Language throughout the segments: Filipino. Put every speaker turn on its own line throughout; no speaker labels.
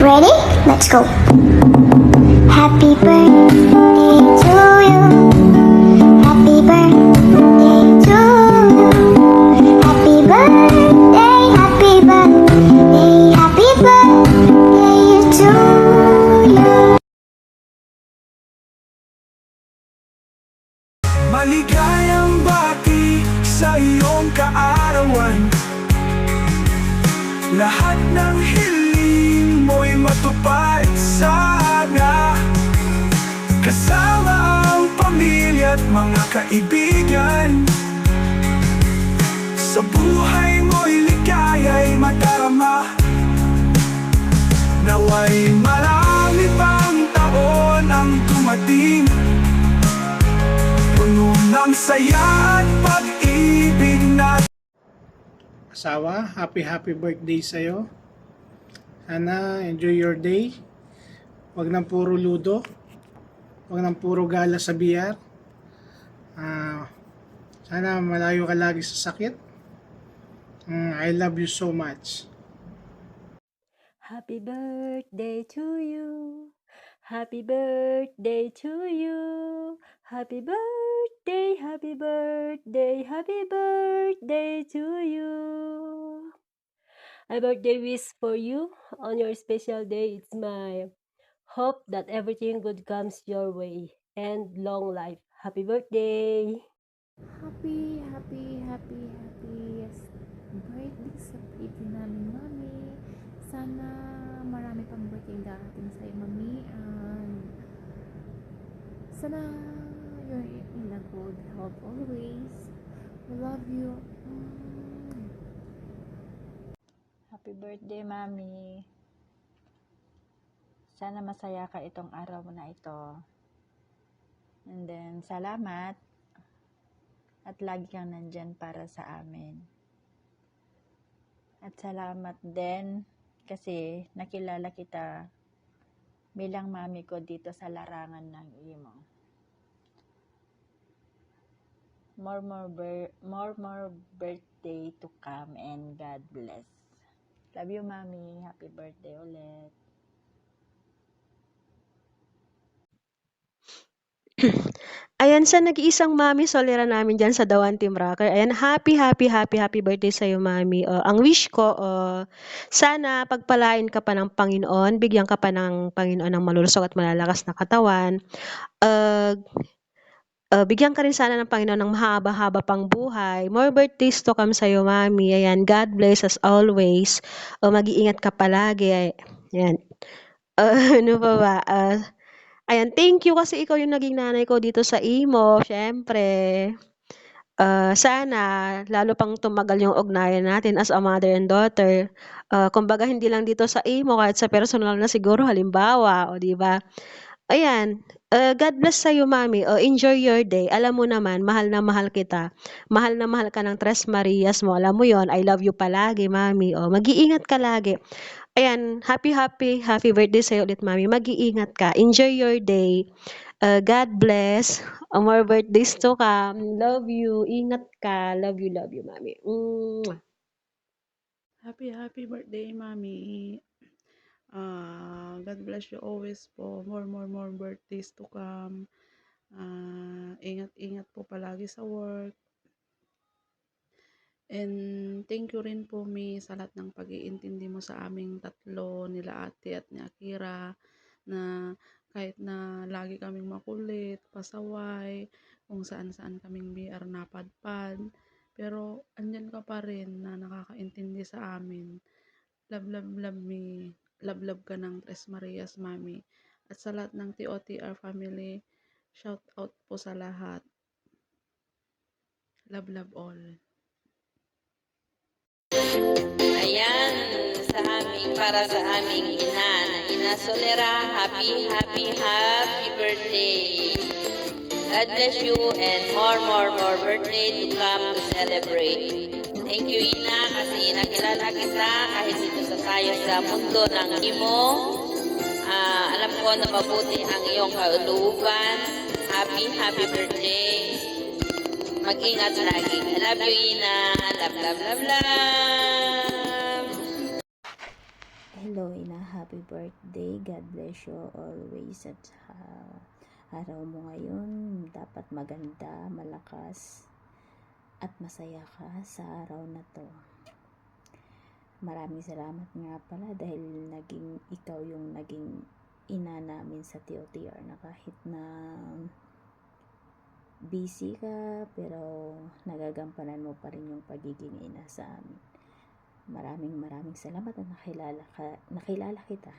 Ready? Let's go. Happy birthday to you. Happy birthday to you. Happy birthday, happy birthday, happy birthday to you.
Maligayang bati sa iyong kaarawan. Lahat ng hiling mo'y matupad sana. Kasama ang pamilya at mga kaibigan. Sa buhay mo'y ligaya'y madarama. Nawa'y marami pang taon ang dumating, puno ng saya at pag-ibig na.
Asawa, happy birthday sa'yo. Sana enjoy your day. Huwag nang puro ludo. Huwag nang puro gala sa BR. Sana malayo ka lagi sa sakit. I love you so much.
Happy birthday to you. Happy birthday to you. Happy birthday, happy birthday, happy birthday to you. A birthday wish for you on your special day. It's my hope that everything good comes your way and long life. Happy birthday.
Yes, birthday sa pretty namin, Mami. Sana marami pang birthday darating sa'yo, Mami. And sana you're in a good health always. We love you.
Happy birthday, Mami. Sana masaya ka itong araw mo na ito. And then, salamat. At lagi kang nandyan para sa amin. At salamat din kasi nakilala kita bilang mami ko dito sa larangan ng imo. More birthday to come and God bless. Love you, Mami. Happy birthday ulit.
Ayan, sa nag-iisang mami solera namin dyan sa Dawan Team Rocker. Ayan, happy birthday sa'yo, mami. Ang wish ko, sana pagpalain ka pa ng Panginoon, bigyan ka pa ng Panginoon ng malulusog at malalakas na katawan. Bigyan ka rin sana ng Panginoon ng mahaba-haba pang buhay. More birthdays to come sa'yo, mami. Ayan, God bless as always. Mag-iingat ka palagi. Ayan. Ano pa ba? Ayan, thank you kasi ikaw yung naging nanay ko dito sa imo, syempre. Sana lalo pang tumagal yung ugnayan natin as a mother and daughter. Kumbaga hindi lang dito sa imo, kahit sa personal na siguro halimbawa, o di ba? Ayan, God bless sa'yo, mami. Enjoy your day. Alam mo naman, mahal na mahal kita. Mahal na mahal ka ng Tres Marias mo. Alam mo yon, I love you palagi, mami. Mag-iingat ka lagi. Ayan, happy birthday sa'yo ulit, mami. Mag-iingat ka. Enjoy your day. God bless. More birthdays to come. Love you. Ingat ka. Love you, mami. Mwah.
Happy birthday, Mami. God bless you always po. More birthdays to come. Ingat po palagi sa work. And thank you rin po, Mi, sa lahat ng pag-iintindi mo sa aming tatlo, nila ate at ni Akira, na kahit na lagi kaming makulit, pasaway, kung saan-saan kaming BR napadpad, pero andyan ka pa rin na nakakaintindi sa amin. Love, Mi. Love ka ng Tres Marias, Mami. At sa lahat ng TOTR family, shout out po sa lahat. Love all.
Ayan, para sa aming ina, Ina Solera, happy birthday. God bless you and more birthday to come to celebrate. Thank you, Ina, kasi nakilala kita kahit dito sa tayo sa mundo ng imo. Alam ko na mabuti ang iyong kauluban. Happy birthday. Mag-ingat lagi. I love you, Ina. Love.
Hello, Ina. Happy birthday. birthday. God bless you always. At araw mo ngayon, dapat maganda, malakas, at masaya ka sa araw na to. Maraming salamat nga pala dahil ikaw yung naging ina namin sa TOTR, na kahit na busy ka, pero nagagampanan mo pa rin yung pagiging ina sa amin. Maraming salamat at nakilala kita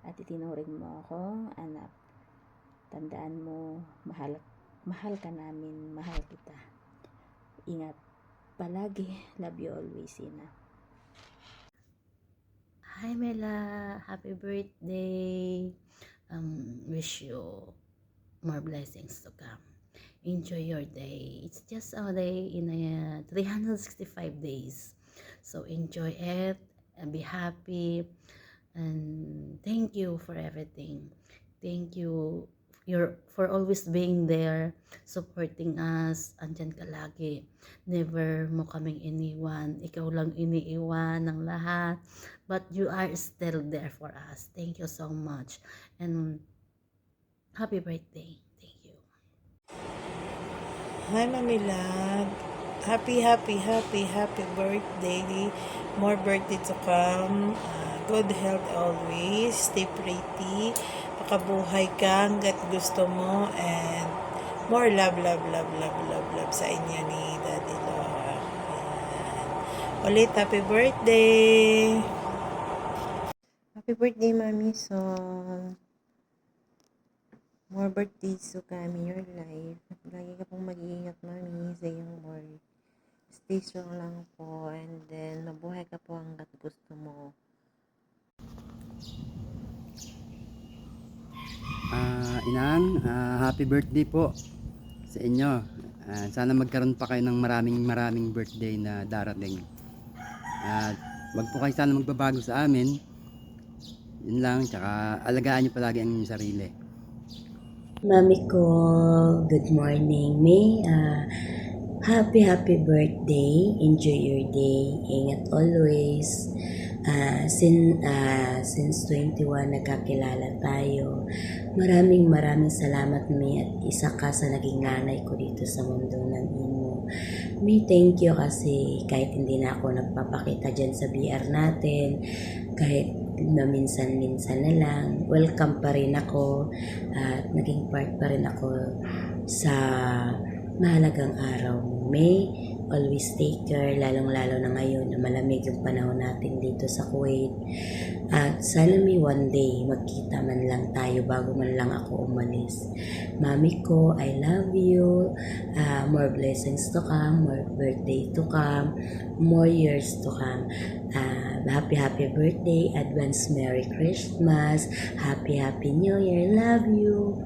at itinuring mo akong anak. Tandaan mo, mahal ka namin, mahal kita. Ingat palagi. Love you always, Ina.
Hi Mela, happy birthday. Wish you more blessings to come. Enjoy your day. It's just a day in 365 days. So enjoy it and be happy. And thank you for everything. Thank you for always being there, supporting us. Andyan ka lagi. Never mo kaming iniwan. Ikaw lang iniiwan ng lahat. But you are still there for us. Thank you so much. And happy birthday. Thank you.
Hi, Mami Love. Happy birthday. More birthday to come. Good health always. Stay pretty. Makabuhay ka hanggat gusto mo. And more love sa inyo ni Daddy Laura. Ayan. Ulit, happy birthday.
Happy birthday, Mami. So, more birthdays to come in your life. Lagi ka pong mag-iingat, Mami, sa iyong work. Stay strong lang po. And then, mabuhay ka po hanggat gusto mo.
Inang, happy birthday po sa inyo. Sana magkaroon pa kayo ng maraming birthday na darating. At wag po kayo sana magbabago sa amin. Yun lang, tsaka alagaan nyo palagi ang inyong sarili.
Mami ko, good morning, May. Happy birthday. Enjoy your day. Ingat always. Since 21 nagkakilala tayo. Maraming salamat, May, at isa ka sa naging nanay ko dito sa mundo ng imo. May, thank you kasi kahit hindi na ako nagpapakita dyan sa BR natin, kahit na minsan na lang, welcome pa rin ako at naging part pa rin ako sa mahalagang araw. May always take care, lalong-lalo na ngayon na malamig yung panahon natin dito sa Kuwait. At sana may one day magkita man lang tayo bago man lang ako umalis. Mami ko, I love you. More blessings to come, more birthday to come, more years to come. Happy birthday, advance Merry Christmas, Happy New Year, love you.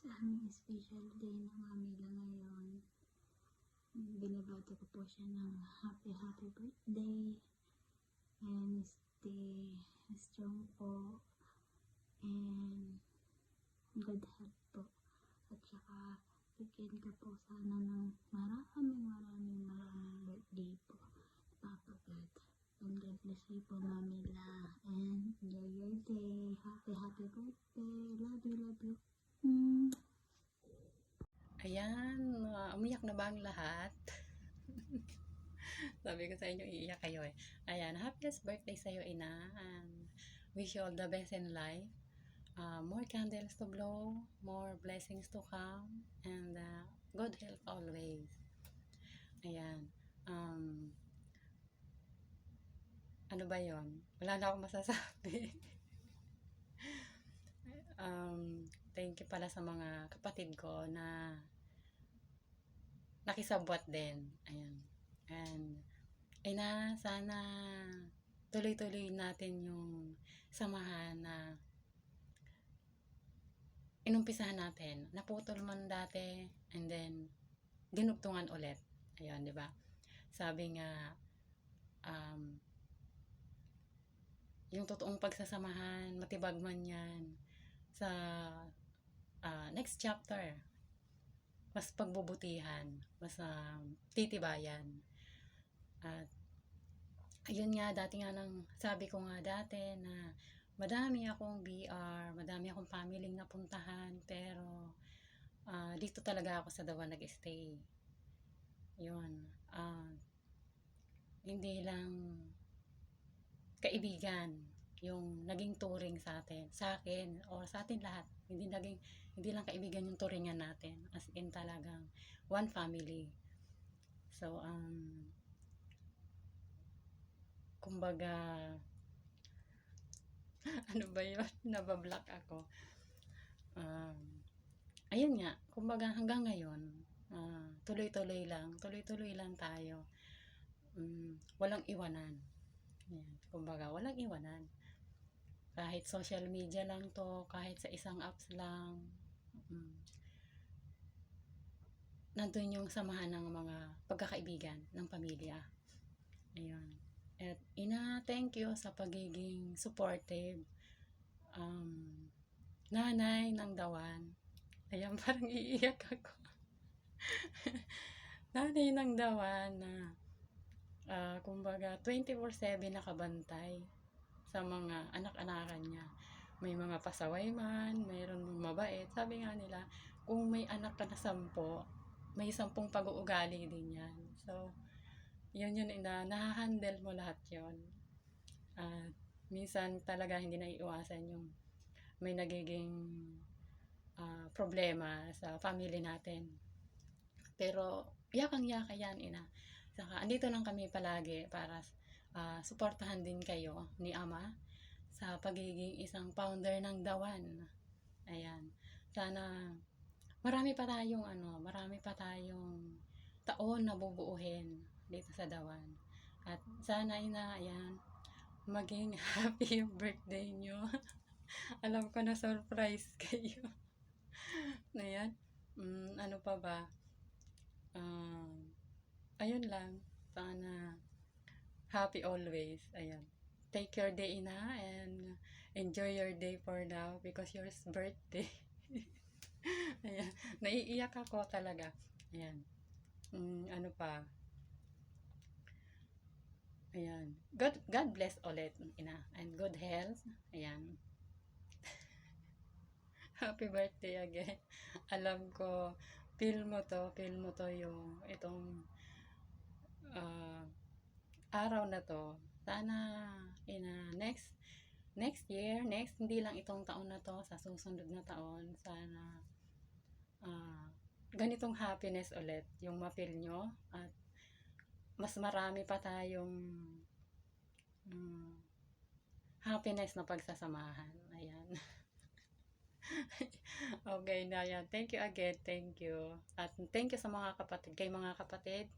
Sa aming special day ng Mami lang ngayon, binabati ko po siya ng happy birthday, and stay strong po, and good health po, at saka bigyan ka po sana ng maraming birthday po, Papa God. And God bless you po, Mami La, and enjoy your day. Happy birthday. Love you.
Ayan, umiyak na ba ang lahat? Sabi ko sa inyo, iiyak kayo eh. Ayan, happiest birthday sa'yo, Ina. And wish you all the best in life. More candles to blow, more blessings to come, and good health always. Ayan. Ano ba yon? Wala na akong masasabi. Thank you pala sa mga kapatid ko na nakisabwat din. Ayan. And Ina, sana tuloy-tuloy natin yung samahan na inumpisahan natin. Naputol man dati, and then dinugtungan ulit. Ayun, di ba? Sabi nga, yung totoong pagsasamahan, matibag man yan sa next chapter. Mas pagbubutihan, mas titibayan. At ayun nga, dati nga sabi ko nga dati na madami akong BR, madami akong family na puntahan, pero dito talaga ako sa Dawan nag-stay. Yun. Hindi lang kaibigan yung naging touring sa akin o sa atin lahat. Hindi lang kaibigan yung touringan natin, as in talagang one family. So kumbaga ano ba yun? Nabablock ako. Ayun nga, kumbaga hanggang ngayon tuloy-tuloy lang tayo. Walang iwanan. Yan. Kumbaga, walang iwanan. Kahit social media lang to, kahit sa isang apps lang, nandun yung samahan ng mga pagkakaibigan ng pamilya. Ayun. At thank you sa pagiging supportive. Nanay ng Dawan. Ayan, parang iiyak ako. Nanay ng Dawan na kumbaga 24/7 nakabantay sa mga anak-anakan niya. May mga pasaway man, mayroon mabait. Sabi nga nila, kung may anak ka na 10, may 10 pag-uugali din yan. So, yun nahahandle mo lahat yun. Minsan talaga hindi na iiwasan yung may nagiging problema sa family natin. Pero, yakang-yaka yan, ina. Saka, andito lang kami palagi para suportahan din kayo ni Ama sa pagiging isang founder ng Dawan. Ayan. Sana marami pa tayong taon na bubuuhin dito sa Dawan. At sana ayan, maging happy birthday nyo. Alam ko na surprise kayo. Ayan. Ano pa ba? Ayun lang. Sana happy always. Ayan. Take your day, ina, and enjoy your day for now because your birthday. Ayan. Naiiyak ako talaga. Ayan. Ano pa? Ayan. God bless ulit, ina, and good health. Ayan. Happy birthday again. Alam ko, feel mo to yung itong araw na to. Sana next year, hindi lang itong taon na to, sa susunod na taon, sana ganitong happiness ulit yung ma-feel nyo, at mas marami pa tayong happiness na pagsasamahan. Ayan. Okay na yan. Thank you again. Thank you. At thank you sa mga kapatid.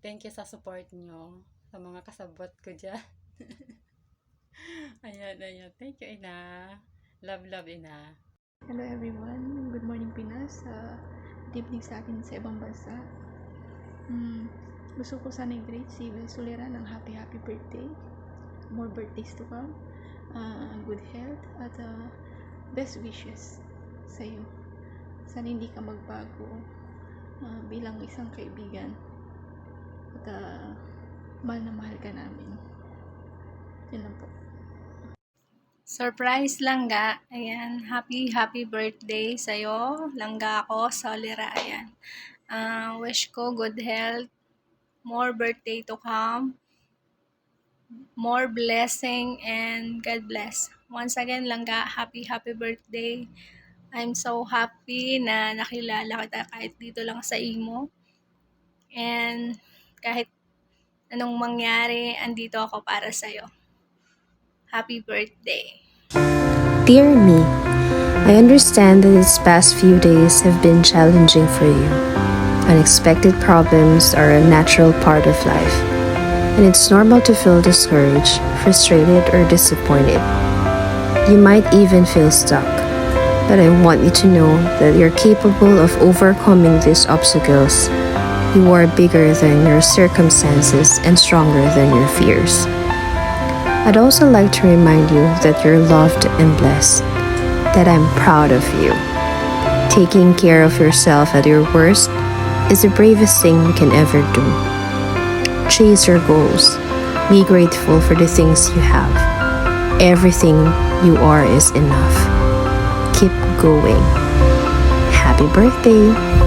Thank you sa support nyo, sa mga kasabot ko dyan. Ayan. Thank you, ina. Love, ina.
Hello everyone. Good morning, Pinas. Good evening sa akin sa ibang bansa. Gusto ko sana i-greet si Will Solera ng happy birthday. More birthdays to come. Good health at best wishes sa iyo. Sana hindi ka magbago bilang isang kaibigan. At mahal na mahal ka namin. Yun lang po.
Surprise, Langga. Ayan, happy birthday sa'yo. Langga ako, Solera. Ayan. Wish ko good health, more birthday to come, more blessing, and God bless. Once again, Langga, happy birthday. I'm so happy na nakilala kita kahit dito lang sa Imo. And kahit anong mangyari, andito ako para sa'yo. Happy birthday.
Dear me, I understand that these past few days have been challenging for you. Unexpected problems are a natural part of life, and it's normal to feel discouraged, frustrated, or disappointed. You might even feel stuck, but I want you to know that you're capable of overcoming these obstacles. You are bigger than your circumstances and stronger than your fears. I'd also like to remind you that you're loved and blessed, that I'm proud of you. Taking care of yourself at your worst is the bravest thing you can ever do. chase your goals. Be grateful for the things you have. Everything you are is enough. Keep going. Happy birthday!